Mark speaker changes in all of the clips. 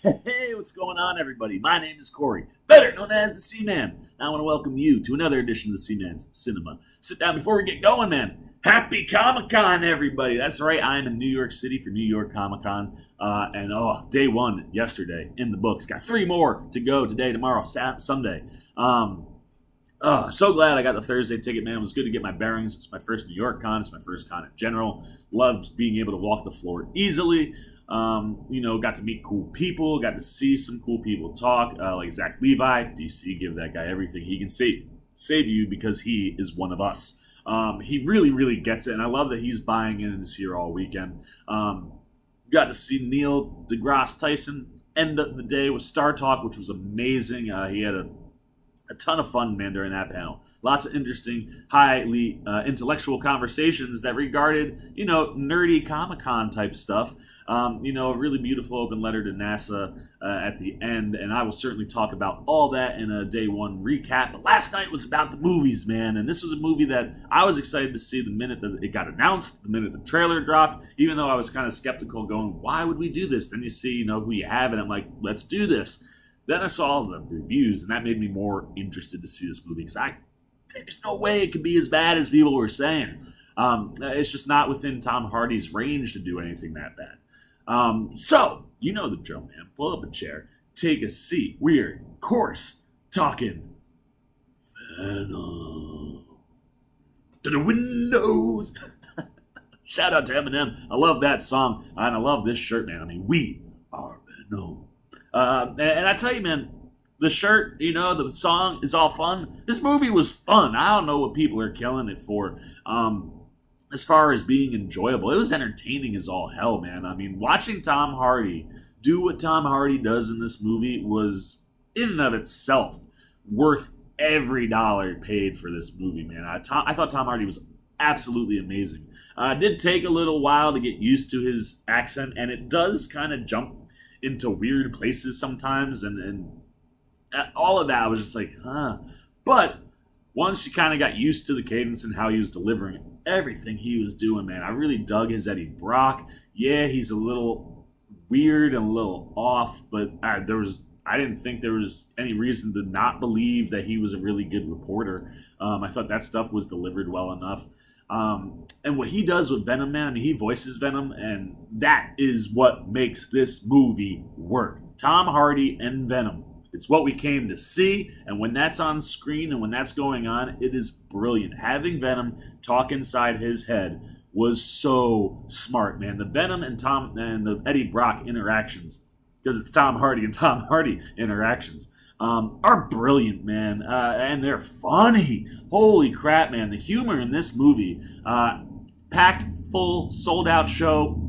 Speaker 1: Hey, what's going on, everybody? My name is Corey, better known as the Seaman. I want to welcome you to another edition of the Seaman's Cinema. Sit down before we get going, man. Happy Comic Con, everybody! That's right, I am in New York City for New York Comic Con, day one yesterday in the books. Got three more to go today, tomorrow, Sunday. So glad I got the Thursday ticket, man. It was good to get my bearings. It's my first New York con. It's my first con in general. Loved being able to walk the floor easily. Got to meet cool people. Got to see some cool people talk, like Zach Levi. DC, give that guy everything he can save you because he is one of us. He really, really gets it, and I love that he's buying in and is here all weekend. Got to see Neil deGrasse Tyson end up the day with Star Talk, which was amazing. He had a ton of fun, man, during that panel. Lots of interesting, highly intellectual conversations that regarded, nerdy Comic-Con type stuff. A really beautiful open letter to NASA at the end, and I will certainly talk about all that in a day one recap. But last night was about the movies, man, and this was a movie that I was excited to see the minute that it got announced, the minute the trailer dropped, even though I was kind of skeptical going, why would we do this? Then you see, who you have, and I'm like, let's do this. Then I saw the reviews, and that made me more interested to see this movie because there's no way it could be as bad as people were saying. It's just not within Tom Hardy's range to do anything that bad. So, you know the drill, man. Pull up a chair, take a seat. We're, of course, talking Venom. To the windows. Shout out to Eminem. I love that song, and I love this shirt, man. I mean, we are Venom. And I tell you, man, the shirt, the song is all fun. This movie was fun. I don't know what people are killing it for. As far as being enjoyable, it was entertaining as all hell, man. I mean, watching Tom Hardy do what Tom Hardy does in this movie was, in and of itself, worth every dollar paid for this movie, man. I thought Tom Hardy was absolutely amazing. It did take a little while to get used to his accent, and it does kind of jump into weird places sometimes, and all of that I was just like, huh. But once you kind of got used to the cadence and how he was delivering everything he was doing, man, I really dug his Eddie Brock. Yeah, he's a little weird and a little off, but I didn't think there was any reason to not believe that he was a really good reporter. I thought that stuff was delivered well enough. And what he does with Venom, man, I mean, he voices Venom, and that is what makes this movie work. Tom Hardy and Venom. It's what we came to see, and when that's on screen and when that's going on, it is brilliant. Having Venom talk inside his head was so smart, man. The Venom and the Eddie Brock interactions, because it's Tom Hardy and Tom Hardy interactions, are brilliant, man, and they're funny. Holy crap, man. The humor in this movie, packed, full, sold-out show,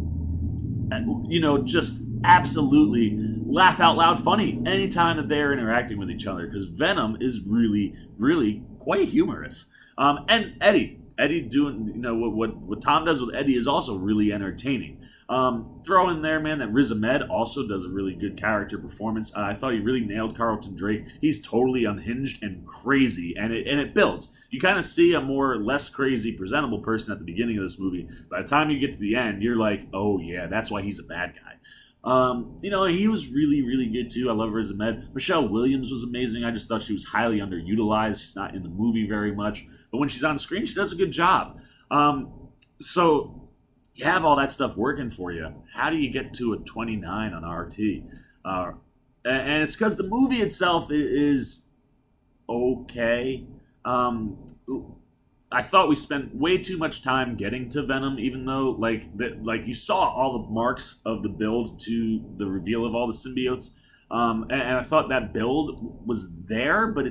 Speaker 1: just absolutely laugh out loud funny anytime that they're interacting with each other, because Venom is really, really quite humorous. And Eddie doing, what Tom does with Eddie is also really entertaining. Throw in there, man, that Riz Ahmed also does a really good character performance. I thought he really nailed Carlton Drake. He's totally unhinged and crazy, and it builds. You kind of see a less crazy, presentable person at the beginning of this movie. By the time you get to the end, you're like, oh yeah, that's why he's a bad guy. He was really, really good too. I love Riz Ahmed. Michelle Williams was amazing. I just thought she was highly underutilized. She's not in the movie very much, but when she's on screen, she does a good job. So you have all that stuff working for you. How do you get to a 29 on RT? And it's because the movie itself is okay. I thought we spent way too much time getting to Venom, even though, like you saw all the marks of the build to the reveal of all the symbiotes. And I thought that build was there, but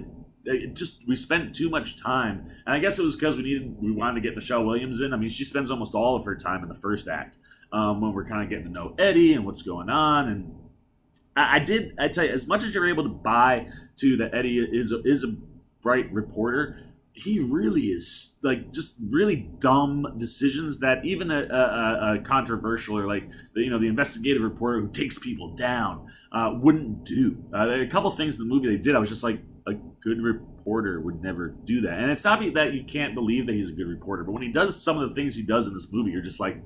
Speaker 1: we spent too much time. And I guess it was because we wanted to get Michelle Williams in. I mean, she spends almost all of her time in the first act, when we're kind of getting to know Eddie and what's going on. And I tell you, as much as you're able to buy to that Eddie is a bright reporter, he really is, like, just really dumb decisions that even a controversial, or like the investigative reporter who takes people down wouldn't do. A couple things in the movie they did, I was just like, a good reporter would never do that. And it's not that you can't believe that he's a good reporter, but when he does some of the things he does in this movie, you're just like,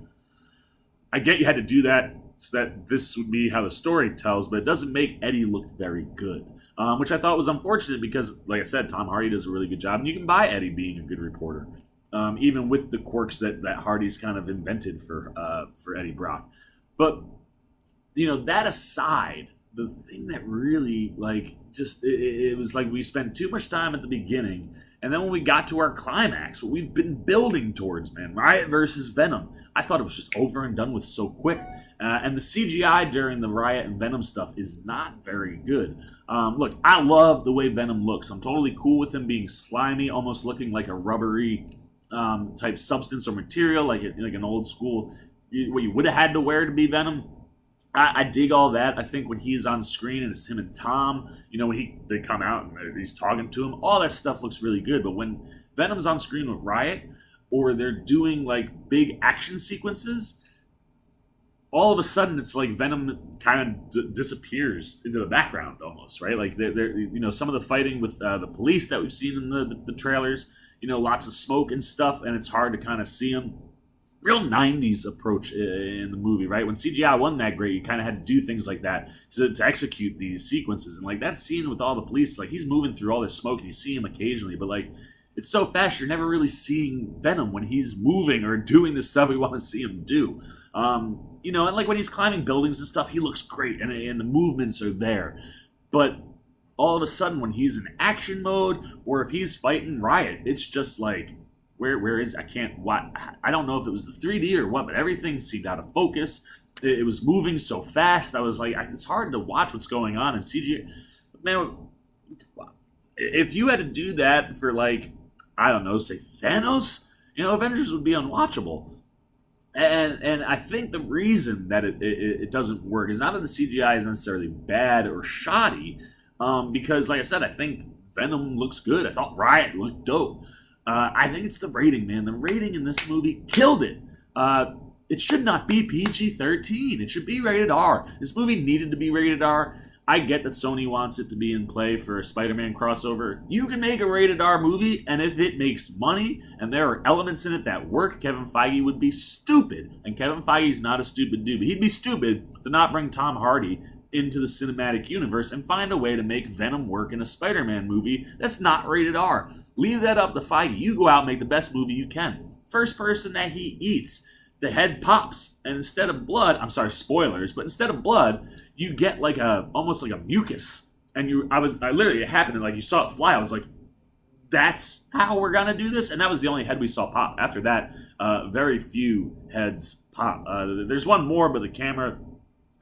Speaker 1: I get you had to do that. so that this would be how the story tells, but it doesn't make Eddie look very good, which I thought was unfortunate because, like I said, Tom Hardy does a really good job, and you can buy Eddie being a good reporter, even with the quirks that Hardy's kind of invented for Eddie Brock. But that aside, the thing that really just it was like we spent too much time at the beginning, and then when we got to our climax, what we've been building towards, man, Riot versus Venom, I thought it was just over and done with so quick. And the CGI during the Riot and Venom stuff is not very good. Look, I love the way Venom looks. I'm totally cool with him being slimy, almost looking like a rubbery type substance or material, like an old school, what you would have had to wear to be Venom. I dig all that. I think when he's on screen and it's him and Tom, when they come out and he's talking to him, all that stuff looks really good. But when Venom's on screen with Riot, or they're doing like big action sequences, all of a sudden it's like Venom kind of disappears into the background almost, right? Like they're some of the fighting with the police that we've seen in the trailers, lots of smoke and stuff, and it's hard to kind of see him. Real 90s approach in the movie, right? When CGI wasn't that great, you kind of had to do things like that to execute these sequences. And like that scene with all the police, like he's moving through all this smoke and you see him occasionally, but like it's so fast you're never really seeing Venom when he's moving or doing the stuff we want to see him do. And like when he's climbing buildings and stuff, he looks great and the movements are there. But all of a sudden when he's in action mode or if he's fighting Riot, it's just like, Where is I don't know if it was the 3D or what, but everything seemed out of focus. It was moving so fast. I was like, it's hard to watch what's going on in CGI. Man, if you had to do that for I don't know, say Thanos, Avengers would be unwatchable. And I think the reason that it doesn't work is not that the CGI is necessarily bad or shoddy, because like I said, I think Venom looks good. I thought Riot looked dope. I think it's the rating, man. The rating in this movie killed it. It should not be PG-13. It should be rated R. This movie needed to be rated R. I get that Sony wants it to be in play for a Spider-Man crossover. You can make a rated R movie, and if it makes money, and there are elements in it that work, Kevin Feige would be stupid. And Kevin Feige's not a stupid dude, but he'd be stupid to not bring Tom Hardy into the cinematic universe and find a way to make Venom work in a Spider-Man movie that's not rated R. Leave that up to Feige. You go out and make the best movie you can. First person that he eats, the head pops, and instead of blood, I'm sorry, spoilers, but instead of blood, you get almost like a mucus. And I literally, it happened, and like you saw it fly. I was like, that's how we're gonna do this? And that was the only head we saw pop. After that, very few heads pop. There's one more, but the camera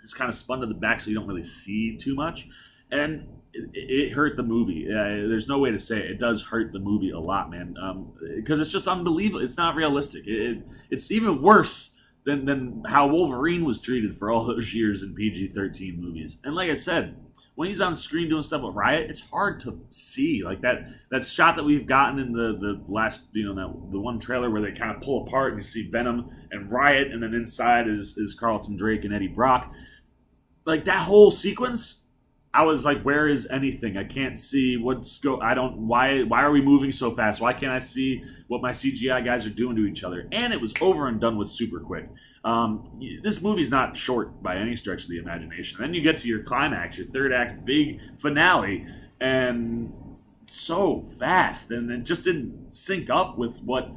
Speaker 1: is kind of spun to the back, so you don't really see too much. And it hurt the movie. There's no way to say it. It does hurt the movie a lot, man, because it's just unbelievable. It's not realistic. It's even worse than how Wolverine was treated for all those years in PG-13 movies. And like I said, when he's on screen doing stuff with Riot, it's hard to see. Like that shot that we've gotten in the last, the one trailer where they kind of pull apart and you see Venom and Riot, and then inside is Carlton Drake and Eddie Brock. Like that whole sequence, I was like, where is anything? I can't see why are we moving so fast? Why can't I see what my CGI guys are doing to each other? And it was over and done with super quick. This movie's not short by any stretch of the imagination. Then you get to your climax, your third act, big finale, and so fast. And it just didn't sync up with what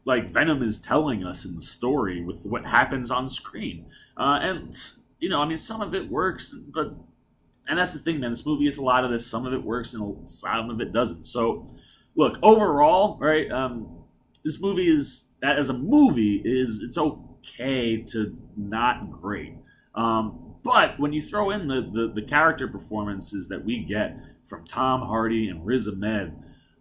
Speaker 1: Venom is telling us in the story with what happens on screen. Some of it works, and that's the thing, man. This movie is a lot of this. Some of it works and some of it doesn't. So, look, overall, right, this movie as a movie, it's okay to not great. But when you throw in the character performances that we get from Tom Hardy and Riz Ahmed,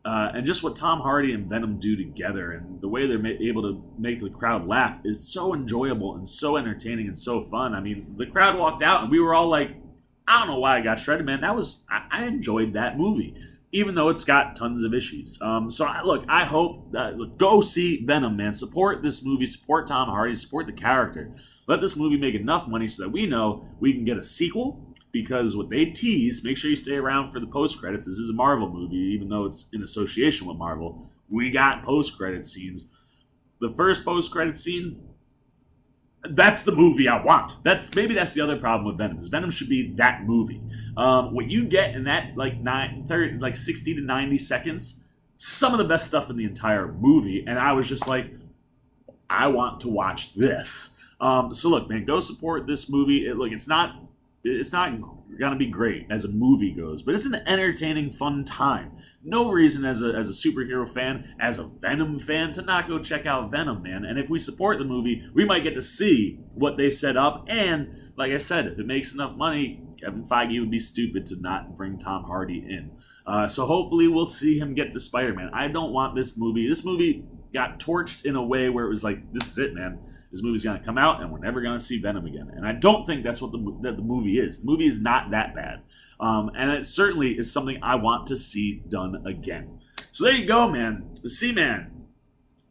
Speaker 1: and just what Tom Hardy and Venom do together and the way they're able to make the crowd laugh is so enjoyable and so entertaining and so fun. I mean, the crowd walked out and we were all like, I don't know why I got shredded, man. I enjoyed that movie, even though it's got tons of issues. I hope that go see Venom, man. Support this movie, support Tom Hardy, support the character. Let this movie make enough money so that we know we can get a sequel. Because what they tease, make sure you stay around for the post-credits. This is a Marvel movie, even though it's in association with Marvel. We got post-credit scenes. The first post-credit scene, That's the movie I want. Maybe that's the other problem with Venom. Is Venom should be that movie. What you get in that like 60 to 90 seconds, some of the best stuff in the entire movie, and I was just like, I want to watch this. So look, man, go support this movie. It's not gonna be great as a movie goes, but it's an entertaining, fun time. No reason as a superhero fan, as a Venom fan, to not go check out Venom, man. And if we support the movie, we might get to see what they set up. And like I said, if it makes enough money, Kevin Feige would be stupid to not bring Tom Hardy in. So hopefully we'll see him get to Spider-Man. I don't want this movie. This movie got torched in a way where it was like, this is it, man. This movie's going to come out, and we're never going to see Venom again. And I don't think that's what the movie is. The movie is not that bad. And it certainly is something I want to see done again. So there you go, man. The Seaman.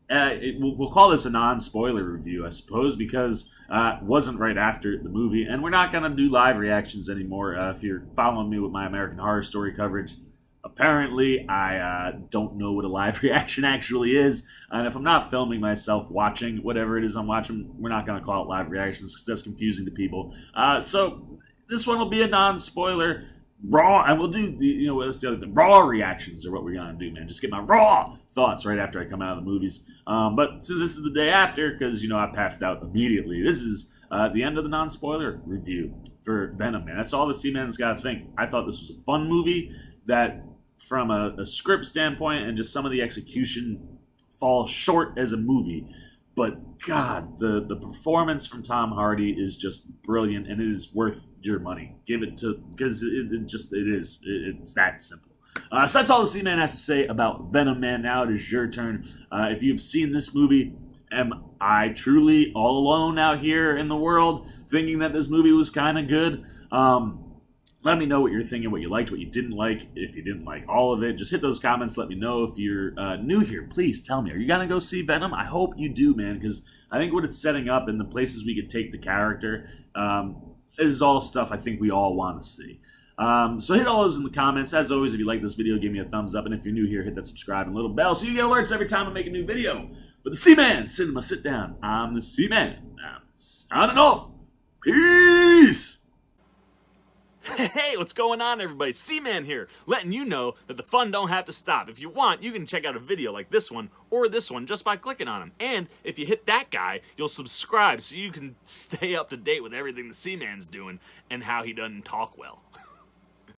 Speaker 1: We'll call this a non-spoiler review, I suppose, because it wasn't right after the movie. And we're not going to do live reactions anymore. If you're following me with my American Horror Story coverage, apparently, I don't know what a live reaction actually is. And if I'm not filming myself watching whatever it is I'm watching, we're not going to call it live reactions because that's confusing to people. So this one will be a non-spoiler raw, and we'll do what's the other thing? Raw reactions are what we're going to do, man. Just get my raw thoughts right after I come out of the movies. But since this is the day after, because, I passed out immediately, this is the end of the non-spoiler review for Venom, man. That's all the Seaman's got to think. I thought this was a fun movie that, from a script standpoint and just some of the execution, falls short as a movie. But God, the performance from Tom Hardy is just brilliant, and it is worth your money. Give it to, because it's that simple. So that's all the Seaman has to say about Venom, man. Now it is your turn. If you've seen this movie, am I truly all alone out here in the world thinking that this movie was kind of good? Let me know what you're thinking, what you liked, what you didn't like. If you didn't like all of it, just hit those comments. Let me know. If you're new here, please tell me. Are you going to go see Venom? I hope you do, man, because I think what it's setting up and the places we could take the character is all stuff I think we all want to see. So hit all those in the comments. As always, if you like this video, give me a thumbs up. And if you're new here, hit that subscribe and little bell so you get alerts every time I make a new video. But the Seaman, Cinema Sit Down. I'm the Seaman. I'm signing off. Peace!
Speaker 2: Hey, what's going on, everybody? Seaman here, letting you know that the fun don't have to stop. If you want, you can check out a video like this one or this one just by clicking on them. And if you hit that guy, you'll subscribe so you can stay up to date with everything the Seaman's doing and how he doesn't talk well.